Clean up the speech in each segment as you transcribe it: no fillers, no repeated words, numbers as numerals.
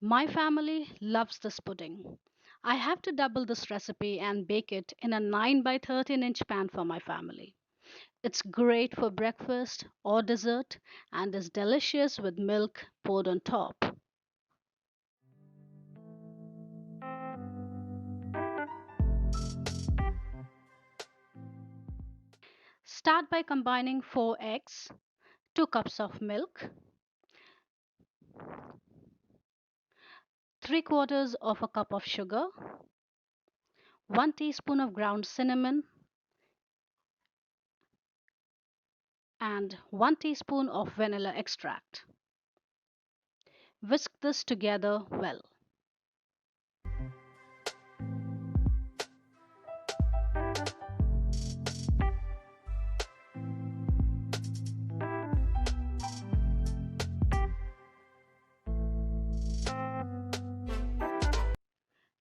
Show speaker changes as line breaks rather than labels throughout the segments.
My family loves this pudding. I have to double this recipe and bake it in a 9 by 13-inch pan for my family. It's great for breakfast or dessert and is delicious with milk poured on top. Start by combining 4 eggs, 2 cups of milk, 3 quarters of a cup of sugar, 1 teaspoon of ground cinnamon, and 1 teaspoon of vanilla extract. Whisk this together well.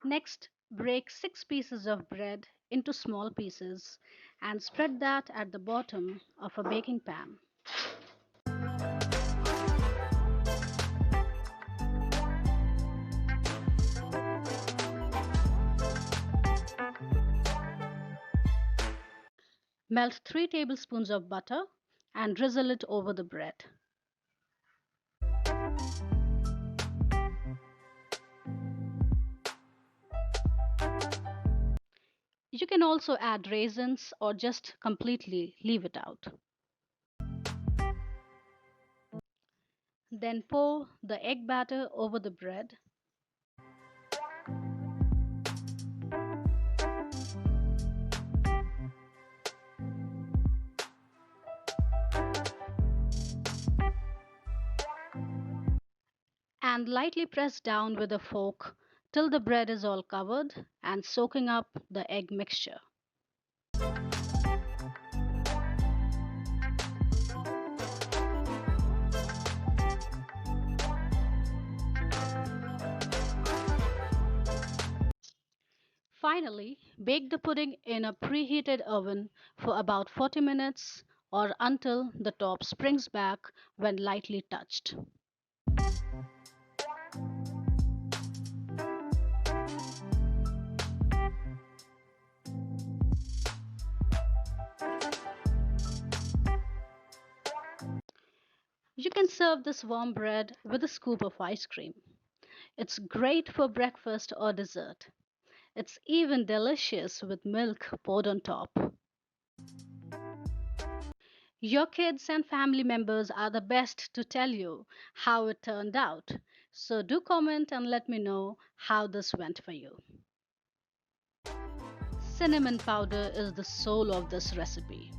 Next, break 6 pieces of bread into small pieces and spread that at the bottom of a baking pan. Melt 3 tablespoons of butter and drizzle it over the bread. You can also add raisins or just completely leave it out. Then pour the egg batter over the bread. And lightly press down with a fork till the bread is all covered and soaking up the egg mixture. Finally, bake the pudding in a preheated oven for about 40 minutes or until the top springs back when lightly touched. You can serve this warm bread with a scoop of ice cream. It's great for breakfast or dessert. It's even delicious with milk poured on top. Your kids and family members are the best to tell you how it turned out. So do comment and let me know how this went for you. Cinnamon powder is the soul of this recipe.